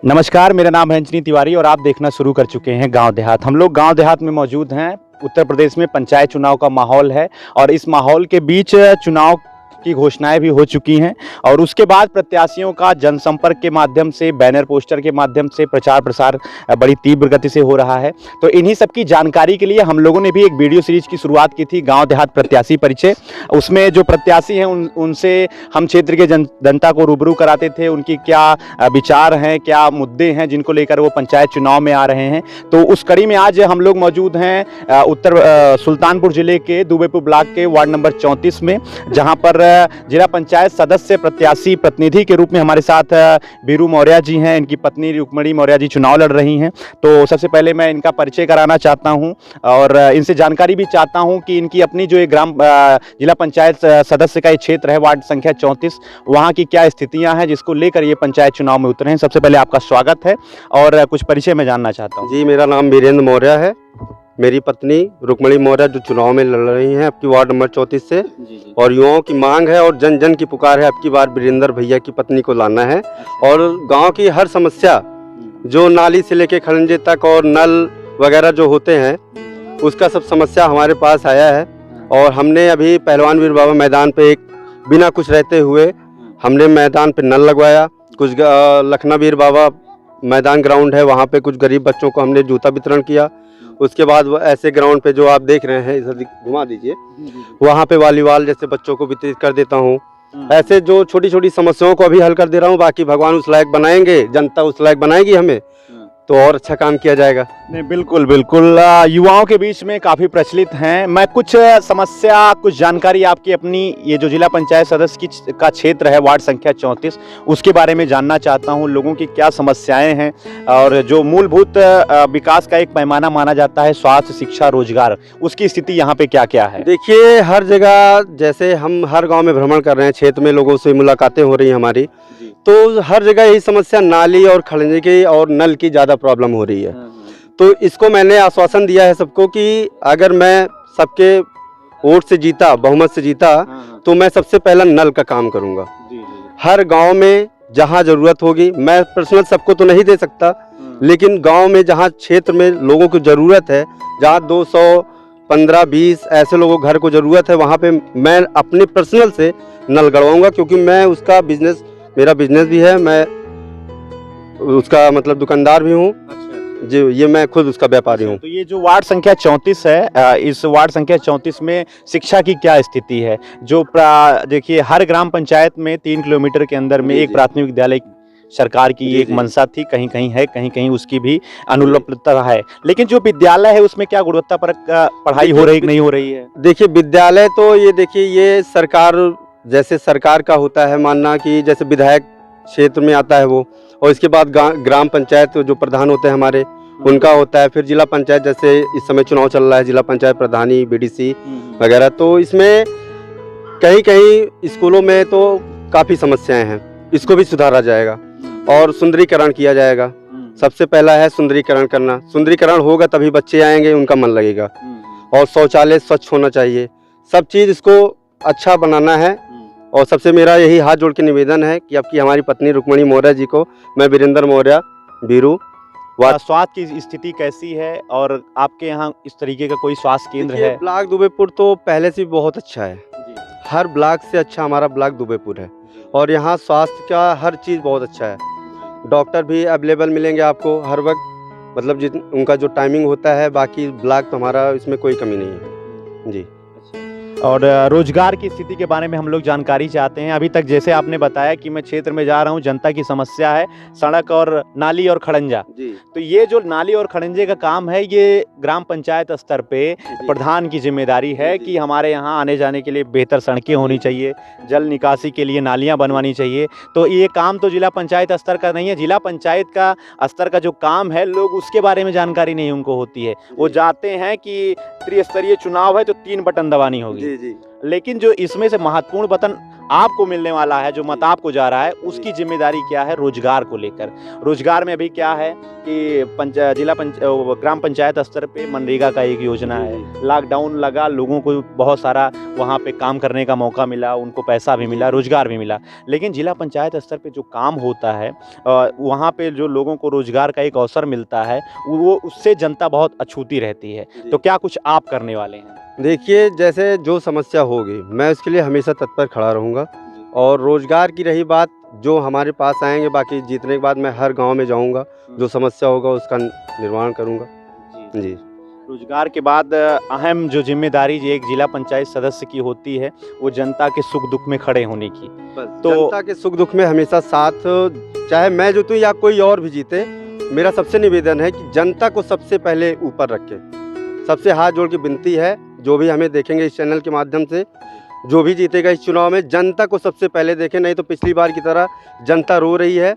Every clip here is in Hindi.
नमस्कार, मेरा नाम है अंजनी तिवारी और आप देखना शुरू कर चुके हैं गांव देहात। हम लोग गांव देहात में मौजूद हैं। उत्तर प्रदेश में पंचायत चुनाव का माहौल है और इस माहौल के बीच चुनाव की घोषणाएं भी हो चुकी हैं और उसके बाद प्रत्याशियों का जनसंपर्क के माध्यम से, बैनर पोस्टर के माध्यम से प्रचार प्रसार बड़ी तीव्र गति से हो रहा है। तो इन्हीं सब की जानकारी के लिए हम लोगों ने भी एक वीडियो सीरीज की शुरुआत की थी, गांव देहात प्रत्याशी परिचय। उसमें जो प्रत्याशी हैं उनसे हम क्षेत्र के जनता को रूबरू कराते थे, उनकी क्या विचार हैं, क्या मुद्दे हैं जिनको लेकर वो पंचायत चुनाव में आ रहे हैं। तो उस कड़ी में आज हम लोग मौजूद हैं उत्तर सुल्तानपुर जिले के दुबेपुर ब्लॉक के वार्ड नंबर 34 में, जहां पर जिला पंचायत सदस्य प्रत्याशी प्रतिनिधि के रूप में हमारे साथ बीरू मौर्य जी हैं। इनकी पत्नी रुक्मणी मौर्य जी चुनाव लड़ रही हैं। तो सबसे पहले मैं इनका परिचय कराना चाहता हूं और इनसे जानकारी भी चाहता हूं कि इनकी अपनी जो एक जिला पंचायत सदस्य का ये क्षेत्र है, वार्ड संख्या 34, वहां की क्या स्थितियां हैं जिसको लेकर ये पंचायत चुनाव में उतरे हैं। सबसे पहले आपका स्वागत है और कुछ परिचय मैं जानना चाहता हूँ। जी, मेरा नाम वीरेंद्र मौर्य है। मेरी पत्नी रुक्मणी मौर्य जो चुनाव में लड़ रही हैं आपकी वार्ड नंबर 34 से। और युवाओं की मांग है और जन जन की पुकार है, आपकी बार वीरेंद्र भैया की पत्नी को लाना है। और गांव की हर समस्या, जो नाली से लेके खड़ंजे तक और नल वगैरह जो होते हैं, उसका सब समस्या हमारे पास आया है। और हमने अभी पहलवान वीर बाबा मैदान पे एक बिना कुछ रहते हुए हमने मैदान पे नल लगवाया। कुछ लखनऊ वीर बाबा मैदान ग्राउंड है, वहाँ पे कुछ गरीब बच्चों को हमने जूता वितरण किया। उसके बाद ऐसे ग्राउंड पे जो आप देख रहे हैं, इधर घुमा दीजिए, वहाँ पे वॉलीबॉल जैसे बच्चों को वितरित कर देता हूँ। ऐसे जो छोटी छोटी समस्याओं को अभी हल कर दे रहा हूँ। बाकी भगवान उस लायक बनाएंगे, जनता उस लायक बनाएगी हमें, तो और अच्छा काम किया जाएगा। नहीं, बिल्कुल बिल्कुल। युवाओं के बीच में काफ़ी प्रचलित हैं। मैं कुछ समस्या, कुछ जानकारी आपकी अपनी ये जो जिला पंचायत सदस्य का क्षेत्र है, वार्ड संख्या 34, उसके बारे में जानना चाहता हूँ। लोगों की क्या समस्याएं हैं और जो मूलभूत विकास का एक पैमाना माना जाता है, स्वास्थ्य, शिक्षा, रोजगार, उसकी स्थिति यहाँ पे क्या क्या है? देखिए, हर जगह जैसे हम हर गाँव में भ्रमण कर रहे हैं, क्षेत्र में लोगों से मुलाकातें हो रही हैं हमारी, तो हर जगह यही समस्या नाली और खड़ंजे की और नल की ज़्यादा प्रॉब्लम हो रही है। तो इसको मैंने आश्वासन दिया है सबको कि अगर मैं सबके वोट से जीता, बहुमत से जीता, तो मैं सबसे पहला नल का काम करूंगा। हर गांव में जहां ज़रूरत होगी, मैं पर्सनल सबको तो नहीं दे सकता, लेकिन गांव में जहां क्षेत्र में लोगों को ज़रूरत है, जहां 200, 15, 20 ऐसे लोगों घर को ज़रूरत है, वहाँ पे मैं अपने पर्सनल से नल गड़वाऊँगा। क्योंकि मैं उसका बिजनेस, मेरा बिजनेस भी है, मैं उसका मतलब दुकानदार भी हूँ जी, ये मैं खुद उसका व्यापारी हूँ। तो ये जो वार्ड संख्या 34 है, इस वार्ड संख्या 34 में शिक्षा की क्या स्थिति है? जो देखिए, हर ग्राम पंचायत में 3 किलोमीटर के अंदर में एक प्राथमिक विद्यालय सरकार की एक मंशा थी, कहीं कहीं है, कहीं कहीं उसकी भी अनुपलब्धता है। लेकिन जो विद्यालय है उसमें क्या गुणवत्ता पर पढ़ाई हो रही कि नहीं हो रही है? देखिए, विद्यालय तो ये देखिए, ये सरकार, जैसे सरकार का होता है मानना कि जैसे विधायक क्षेत्र में आता है वो, और इसके बाद ग्राम पंचायत जो प्रधान होते हैं हमारे, उनका होता है। फिर जिला पंचायत, जैसे इस समय चुनाव चल रहा है, जिला पंचायत प्रधानी, बीडीसी वगैरह। तो इसमें कहीं कहीं स्कूलों में तो काफ़ी समस्याएं हैं, इसको भी सुधारा जाएगा और सुंदरीकरण किया जाएगा। सबसे पहला है सुंदरीकरण करना। सुंदरीकरण होगा तभी बच्चे आएंगे, उनका मन लगेगा। और शौचालय स्वच्छ होना चाहिए। सब चीज़ इसको अच्छा बनाना है। और सबसे मेरा यही हाथ जोड़ के निवेदन है कि आपकी हमारी पत्नी रुक्मणी मौर्य जी को, मैं वीरेंद्र मौर्य बीरू। स्वास्थ्य की स्थिति कैसी है और आपके यहाँ इस तरीके का कोई स्वास्थ्य केंद्र है? ब्लॉक दुबेपुर तो पहले से बहुत अच्छा है, हर ब्लॉक से अच्छा हमारा ब्लॉक दुबेपुर है। और यहाँ स्वास्थ्य का हर चीज़ बहुत अच्छा है। डॉक्टर भी अवेलेबल मिलेंगे आपको हर वक्त, मतलब उनका जो टाइमिंग होता है। बाकी ब्लॉक तो हमारा इसमें कोई कमी नहीं है जी। और रोजगार की स्थिति के बारे में हम लोग जानकारी चाहते हैं। अभी तक जैसे आपने बताया कि मैं क्षेत्र में जा रहा हूं, जनता की समस्या है सड़क और नाली और खड़ंजा। तो ये जो नाली और खड़ंजे का काम है, ये ग्राम पंचायत स्तर पे प्रधान की जिम्मेदारी है कि हमारे यहाँ आने जाने के लिए बेहतर सड़कें होनी चाहिए, जल निकासी के लिए नालियाँ बनवानी चाहिए। तो ये काम तो जिला पंचायत स्तर का नहीं है। जिला पंचायत का स्तर का जो काम है, लोग उसके बारे में जानकारी नहीं उनको होती है। वो जाते हैं कि त्रिस्तरीय चुनाव है तो 3 बटन दबानी होगी, लेकिन जो इसमें से महत्वपूर्ण आपको मिलने वाला है, जो मत आपको जा रहा है, उसकी जिम्मेदारी क्या है रोजगार को लेकर। रोजगार में अभी क्या है कि ग्राम पंचायत स्तर पे मनरेगा का एक योजना है। लॉकडाउन लगा, लोगों को बहुत सारा वहाँ पे काम करने का मौका मिला, उनको पैसा भी मिला, रोजगार भी मिला। लेकिन जिला पंचायत स्तर पे जो काम होता है वहाँ पे जो लोगों को रोजगार का एक अवसर मिलता है, वो उससे जनता बहुत अछूती रहती है। तो क्या कुछ आप करने वाले हैं? देखिए, जैसे जो समस्या होगी मैं उसके लिए हमेशा तत्पर खड़ा रहूँगा। और रोजगार की रही बात, जो हमारे पास आएंगे, बाकी जीतने के बाद मैं हर गांव में जाऊंगा, जो समस्या होगा उसका निर्माण करूंगा। जी। रोजगार के बाद अहम जो जिम्मेदारी एक जिला पंचायत सदस्य की होती है, वो जनता के सुख दुख में खड़े होने की। तो जनता के सुख दुख में हमेशा साथ, चाहे मैं जीतूं या कोई और भी जीते, मेरा सबसे निवेदन है कि जनता को सबसे पहले ऊपर रखें। सबसे हाथ जोड़ के विनती है, जो भी हमें देखेंगे इस चैनल के माध्यम से, जो भी जीतेगा इस चुनाव में, जनता को सबसे पहले देखें। नहीं तो पिछली बार की तरह जनता रो रही है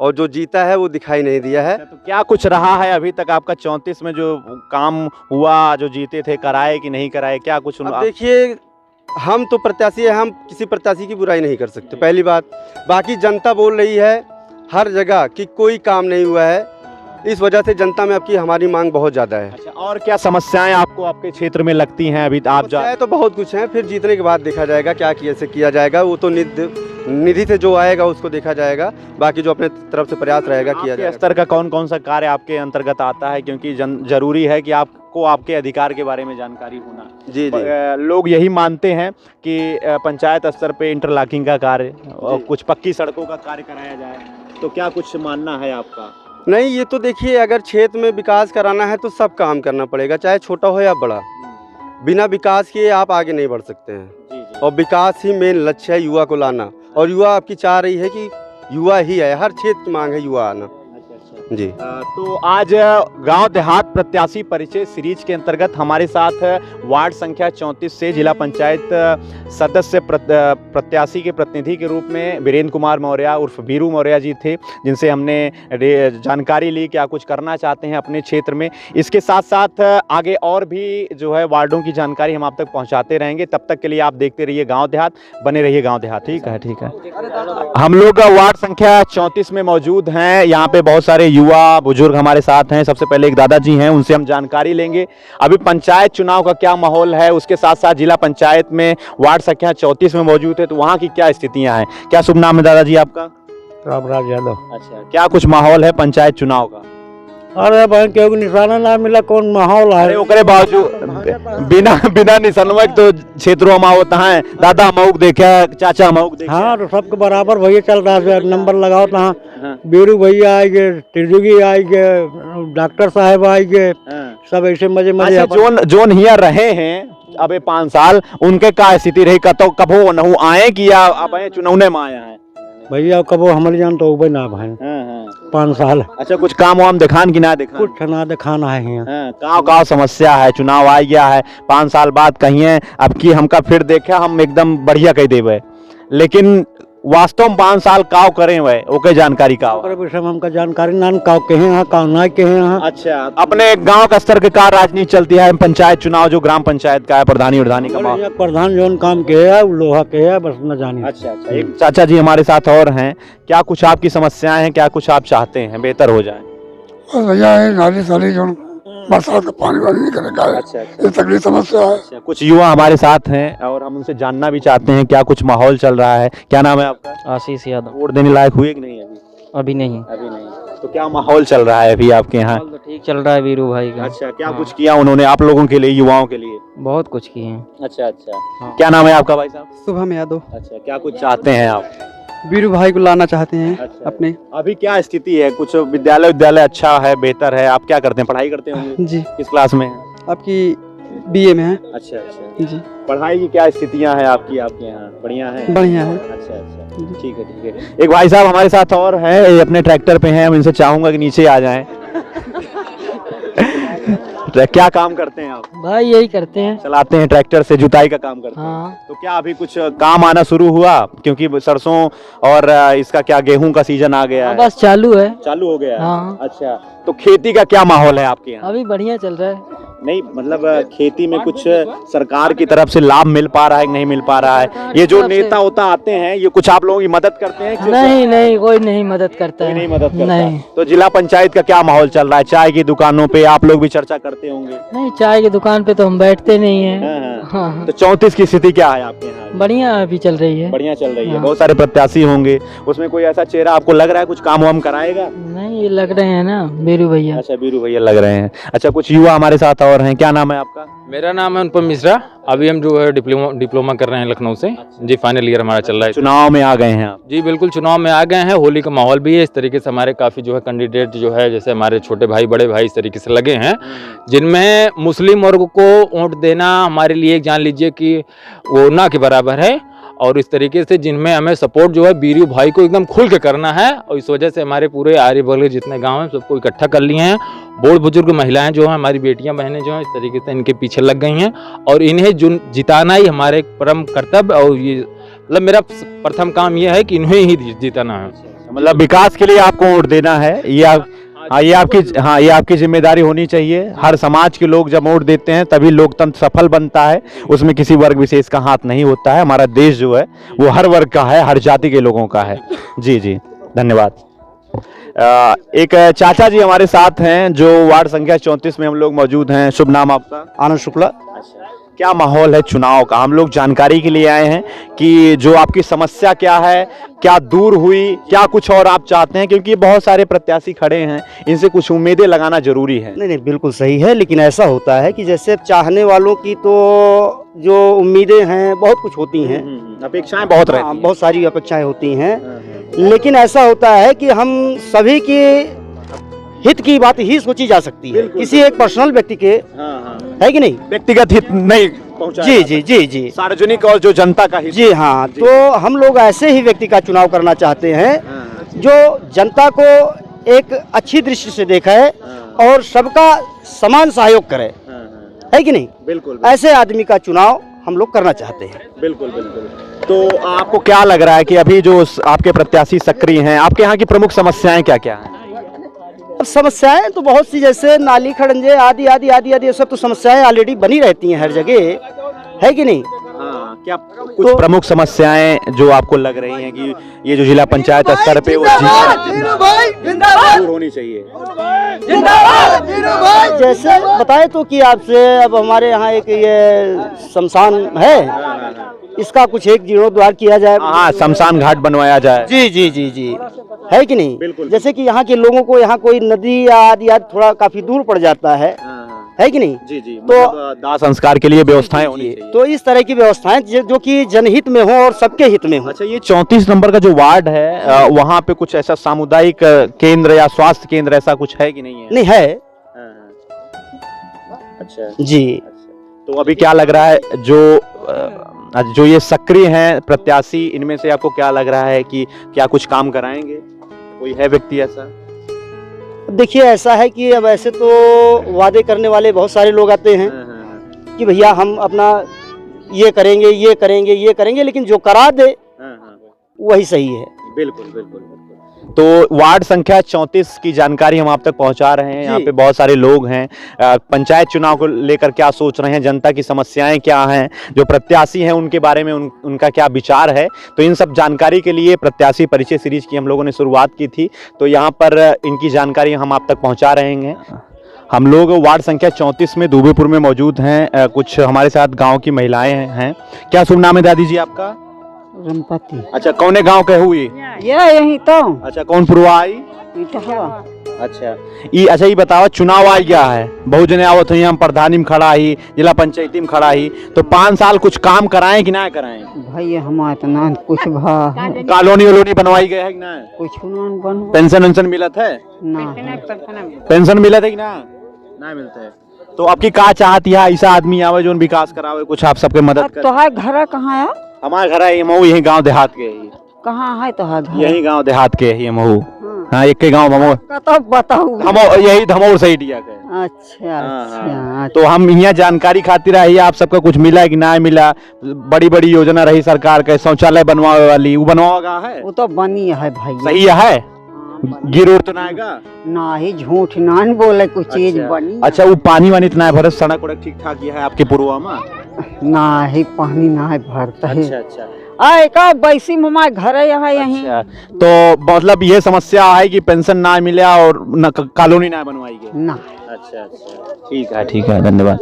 और जो जीता है वो दिखाई नहीं दिया है। तो क्या कुछ रहा है अभी तक आपका 34 में जो काम हुआ, जो जीते थे, कराए कि नहीं कराए, क्या कुछ? अब देखिए, हम तो प्रत्याशी है, हम किसी प्रत्याशी की बुराई नहीं कर सकते, पहली बात। बाकी जनता बोल रही है हर जगह कि कोई काम नहीं हुआ है, इस वजह से जनता में आपकी हमारी मांग बहुत ज़्यादा है। अच्छा, और क्या समस्याएं आपको आपके क्षेत्र में लगती हैं अभी आप तो बहुत कुछ है, फिर जीतने के बाद देखा जाएगा क्या कैसे किया जाएगा। वो तो निधि से जो आएगा उसको देखा जाएगा, बाकी जो अपने तरफ से प्रयास रहेगा किया जाएगा। स्तर का कौन कौन सा कार्य आपके अंतर्गत आता है, क्योंकि जरूरी है कि आपको आपके अधिकार के बारे में जानकारी होना। जी जी। लोग यही मानते हैं कि पंचायत स्तर पे इंटरलॉकिंग का कार्य और कुछ पक्की सड़कों का कार्य कराया जाए, तो क्या कुछ मानना है आपका? नहीं, ये तो देखिए, अगर क्षेत्र में विकास कराना है तो सब काम करना पड़ेगा, चाहे छोटा हो या बड़ा। बिना विकास किए आप आगे नहीं बढ़ सकते हैं। और विकास ही मेन लक्ष्य है, युवा को लाना। और युवा आपकी चाह रही है कि युवा ही है, हर क्षेत्र की मांग है युवा आना। जी। तो आज गांव देहात प्रत्याशी परिचय सीरीज के अंतर्गत हमारे साथ वार्ड संख्या 34 से जिला पंचायत सदस्य प्रत्याशी के प्रतिनिधि के रूप में वीरेंद्र कुमार मौर्य उर्फ वीरू मौर्य जी थे, जिनसे हमने जानकारी ली क्या कुछ करना चाहते हैं अपने क्षेत्र में। इसके साथ साथ आगे और भी जो है वार्डों की जानकारी हम आप तक पहुंचाते रहेंगे। तब तक के लिए आप देखते रहिए गाँव देहात, बने रहिए गाँव देहात। ठीक है, ठीक है। हम लोग वार्ड संख्या 34 में मौजूद हैं। यहाँ पे बहुत सारे युवा बुजुर्ग हमारे साथ हैं। सबसे पहले एक दादाजी हैं, उनसे हम जानकारी लेंगे अभी पंचायत चुनाव का क्या माहौल है। उसके साथ साथ जिला पंचायत में वार्ड संख्या 34 में मौजूद है, तो वहाँ की क्या स्थितियां हैं। क्या शुभ नाम है दादाजी आपका? रामराज यादव। अच्छा, क्या कुछ माहौल है पंचायत चुनाव का? अरे बहन, क्यों निशाना ना मिला, कौन माहौल है? ओकरे बावजूद बिना निशानवा तो क्षेत्रों में होता है। दादा मऊक देखे, चाचा मऊक देखे। हाँ, तो सबके बराबर भैया चल रहा है। नंबर लगाओ तो बीरू भैया आएंगे, त्रिजुगी आएंगे, डॉक्टर साहब आएंगे, सब ऐसे मजे मजे। जोन हियर रहे हैं अबे 5 साल, उनके का स्थिति रही? कबो नहु आए कि या अब चुनाव में आया है भैया? कबो हमारे जान तो उबे ना भाई 5 साल। अच्छा, कुछ काम वाम दिखान कि ना दिखान? कुछ ना दिखाना है यहाँ। गाँव समस्या है, चुनाव आ गया है, 5 साल बाद कहिए अब की हमका फिर देखे हम एकदम बढ़िया कह देवे, लेकिन वास्तव में 5 साल काव करें वह ओके जानकारी का हमका जानकारी ना काव कहे यहाँ काव ना कहे यहाँ। अच्छा, अपने गांव का स्तर के का राजनीति चलती है? पंचायत चुनाव जो ग्राम पंचायत का है, प्रधानी उर्धानी का प्रधान जो काम के है लोहा के है, बस न जाने। अच्छा, एक चाचा जी हमारे साथ और हैं। क्या कुछ आपकी समस्याएं हैं, क्या कुछ आप चाहते हैं बेहतर हो जाए? भैया नाली साली जो बरसात का पानी वानी निकलेगा, ये तकलीफ समस्या है। कुछ युवा हमारे साथ हैं और हम उनसे जानना भी चाहते हैं क्या कुछ माहौल चल रहा है। क्या नाम है आपका? आशीष यादव। वोट देने लायक हुए कि नहीं? अभी नहीं। तो क्या माहौल चल रहा है अभी आपके यहाँ? तो ठीक चल रहा है वीरू भाई का। अच्छा, क्या कुछ किया उन्होंने आप लोगों के लिए, युवाओं के लिए? बहुत कुछ किए हैं। अच्छा, क्या नाम है आपका भाई साहब? शुभम यादव। अच्छा, क्या कुछ चाहते हैं आप? वीरू भाई को लाना चाहते हैं। अच्छा, अपने अभी क्या स्थिति है? कुछ विद्यालय अच्छा है, बेहतर है? आप क्या करते हैं, पढ़ाई करते होंगे? जी। किस क्लास में है? आपकी बीए में है। अच्छा जी। पढ़ाई की क्या स्थितियां हैं आपके यहाँ? बढ़िया है? बढ़िया है। अच्छा, ठीक है। एक भाई साहब हमारे साथ और हैं, ये अपने ट्रैक्टर पे हैं, हम इनसे चाहूंगा कि नीचे आ जाएं। क्या काम करते हैं आप? भाई यही करते हैं, चलाते हैं ट्रैक्टर से, जुताई का काम करते हैं। हाँ। तो क्या अभी कुछ काम आना शुरू हुआ? क्योंकि सरसों और इसका क्या गेहूं का सीजन आ गया है? बस चालू है। चालू हो गया है? हाँ। अच्छा, तो खेती का क्या माहौल है आपके यहाँ? अभी बढ़िया चल रहा है। नहीं मतलब खेती में कुछ सरकार की तरफ से लाभ मिल पा रहा है कि नहीं मिल पा रहा है? ये जो नेता होता आते हैं ये कुछ आप लोगों की मदद करते हैं? नहीं नहीं, कोई नहीं मदद करता कोई है। नहीं मदद करता। नहीं। तो जिला पंचायत का क्या माहौल चल रहा है? चाय की दुकानों पे आप लोग भी चर्चा करते होंगे? नहीं, चाय की दुकान पे तो हम बैठते नहीं है। हाँ। हाँ, तो 34 की स्थिति क्या है आपके यहाँ? बढ़िया अभी चल रही है। बढ़िया चल रही है। हाँ। बहुत सारे प्रत्याशी होंगे, उसमें कोई ऐसा चेहरा आपको लग रहा है कुछ काम वाम कराएगा? नहीं, ये लग रहे हैं ना बीरू भैया। अच्छा, बीरू भैया लग रहे हैं। अच्छा, कुछ युवा हमारे साथ और हैं, क्या नाम है आपका? मेरा नाम है अनुपम मिश्रा। अभी हम जो है डिप्लोमा कर रहे हैं लखनऊ से। जी, फाइनल ईयर हमारा चल रहा है। चुनाव में आ गए हैं आप? जी बिल्कुल, चुनाव में आ गए हैं। होली का माहौल भी है। इस तरीके से हमारे काफ़ी जो है कैंडिडेट जो है, जैसे हमारे छोटे भाई बड़े भाई इस तरीके से लगे हैं, जिनमें मुस्लिम वर्ग को वोट देना हमारे लिए जान लीजिए कि वो ना के बराबर है। और इस तरीके से जिनमें हमें सपोर्ट जो है बीरू भाई को एकदम खुल के करना है। और इस वजह से हमारे पूरे आर्य वर्ग जितने गांव हैं सबको इकट्ठा कर लिए हैं। बूढ़ बुजुर्ग महिलाएं जो हैं, हमारी बेटियां बहनें जो हैं, इस तरीके से इनके पीछे लग गई हैं। और इन्हें जिताना ही हमारे परम कर्तव्य और ये मतलब मेरा प्रथम काम ये है कि इन्हें ही जिताना है। मतलब विकास के लिए आपको वोट देना है, ये आपकी जिम्मेदारी होनी चाहिए। हर समाज के लोग जब वोट देते हैं तभी लोकतंत्र सफल बनता है, उसमें किसी वर्ग विशेष का हाथ नहीं होता है। हमारा देश जो है वो हर वर्ग का है, हर जाति के लोगों का है। जी जी, धन्यवाद। एक चाचा जी हमारे साथ हैं जो वार्ड संख्या 34 में हम लोग मौजूद हैं। शुभ नाम आपका? आनंद शुक्ला। क्या माहौल है चुनाव का? हम लोग जानकारी के लिए आए हैं कि जो आपकी समस्या क्या है, क्या दूर हुई, क्या कुछ और आप चाहते हैं, क्योंकि बहुत सारे प्रत्याशी खड़े हैं, इनसे कुछ उम्मीदें लगाना जरूरी है। नहीं, बिल्कुल सही है। लेकिन ऐसा होता है कि जैसे चाहने वालों की तो जो उम्मीदें हैं बहुत कुछ होती हैं, अपेक्षाएं बहुत रहती हैं। बहुत सारी अपेक्षाएं होती हैं। लेकिन ऐसा होता है कि हम सभी के हित की बात ही सोची जा सकती है, किसी एक पर्सनल व्यक्ति के, है कि नहीं? व्यक्तिगत हित नहीं पहुंचा। जी जी जी जी, सार्वजनिक और जो जनता का हित। जी हाँ। तो हम लोग ऐसे ही व्यक्ति का चुनाव करना चाहते हैं जो जनता को एक अच्छी दृष्टि से देखे और सबका समान सहयोग करे, है कि नहीं? बिल्कुल। ऐसे आदमी का चुनाव हम लोग करना चाहते हैं। बिल्कुल बिल्कुल। तो आपको क्या लग रहा है कि अभी जो आपके प्रत्याशी सक्रिय हैं, आपके यहाँ की प्रमुख समस्याएं क्या क्या हैं? अब समस्याएं तो बहुत सी, जैसे नाली खड़ंजे आदि आदि आदि आदि, ये सब तो समस्याएं ऑलरेडी बनी रहती हैं हर जगह, है कि नहीं? क्या कुछ प्रमुख समस्याएं जो आपको लग रही हैं कि ये जो जिला पंचायत स्तर पे वो दूर होनी चाहिए? जैसे बताए तो कि आपसे, अब हमारे यहाँ एक ये शमशान है, इसका कुछ एक जीर्णोद्धार किया जाए। हाँ, शमशान घाट बनवाया जाए। जी जी जी जी, है कि नहीं? बिल्कुल। जैसे कि यहाँ के लोगों को यहाँ कोई नदी या आदि थोड़ा काफी दूर पड़ जाता है कि नहीं? जी जी। तो दाह संस्कार के लिए व्यवस्थाएं होनी चाहिए। तो इस तरह की व्यवस्थाएं जो कि जनहित में हो और सबके हित में हो। अच्छा, ये 34 नंबर का जो वार्ड है, वहाँ पे कुछ ऐसा सामुदायिक केंद्र या स्वास्थ्य केंद्र ऐसा कुछ है कि नहीं है? नहीं है। अच्छा जी। तो अभी क्या लग रहा है, जो ये सक्रिय हैं प्रत्याशी, इनमें से आपको क्या लग रहा है कि क्या कुछ काम कराएंगे? कोई है व्यक्ति ऐसा? देखिए, ऐसा है कि अब ऐसे तो वादे करने वाले बहुत सारे लोग आते हैं कि भैया हम अपना ये करेंगे ये करेंगे ये करेंगे, लेकिन जो करा दे वही सही है। बिल्कुल बिल्कुल। तो वार्ड संख्या 34 की जानकारी हम आप तक पहुंचा रहे हैं। यहाँ पे बहुत सारे लोग हैं। पंचायत चुनाव को लेकर क्या सोच रहे हैं, जनता की समस्याएं क्या हैं, जो प्रत्याशी हैं उनके बारे में उनका क्या विचार है, तो इन सब जानकारी के लिए प्रत्याशी परिचय सीरीज की हम लोगों ने शुरुआत की थी। तो यहाँ पर इनकी जानकारी हम आप तक पहुँचा रहे हैं। हम लोग वार्ड संख्या 34 में दूबेपुर में मौजूद हैं। कुछ हमारे साथ गाँव की महिलाएं हैं। क्या शुभ नाम है दादी जी आपका? रमपति। अच्छा, कौने गांव के हुई? यही तो। अच्छा, कौन पुरवा आई? अच्छा, ये बताओ, चुनाव आ गया है, बहुत जने आवत हुई, हम प्रधानी में खड़ा ही, जिला पंचायती में खड़ा ही, तो 5 साल कुछ काम कराएं कि ना कराएं? भाई हमारे इतना कुछ कॉलोनी वोलोनी बनवाई गए है कि ना? कुछ बन। पेंशन वेंशन मिलत है? पेंशन मिलत है कि ना? ना मिलता है। तो आपकी का चाहती है ऐसा आदमी आवे जो विकास करावे, कुछ आप सबके मदद करे? तो है घर कहाँ है? हमारा घर है महू, यही गांव देहात के ही। कहाँ है तो है घर? यही गांव देहात के ही महू। हाँ, एक के गांव महू। तब बताओ। यही धमौर से इंडिया के। अच्छा अच्छा। तो हम यहाँ जानकारी खातिर आई, आप सबका कुछ मिला है कि ना मिला? बड़ी बड़ी योजना रही सरकार के, शौचालय बनवाने वाली, वो बनवागा है? वो तो बनी है भाई। सही है? गिर उड़ तो ना आएगा? ना ही झूठ ना न बोले कुछ चीज अच्छा। बनी अच्छा वो पानी वानी इतना है भरत, सड़क उड़क ठीक ठाक ये है आपके पुरवा में? ना ही पानी ना है भरता है अच्छा आए का बैसी ममा घर यहाँ यहीं अच्छा। तो मतलब ये समस्या है कि पेंशन ना मिले और कॉलोनी ना बनवाई गई? ना अच्छा ठीक है धन्यवाद।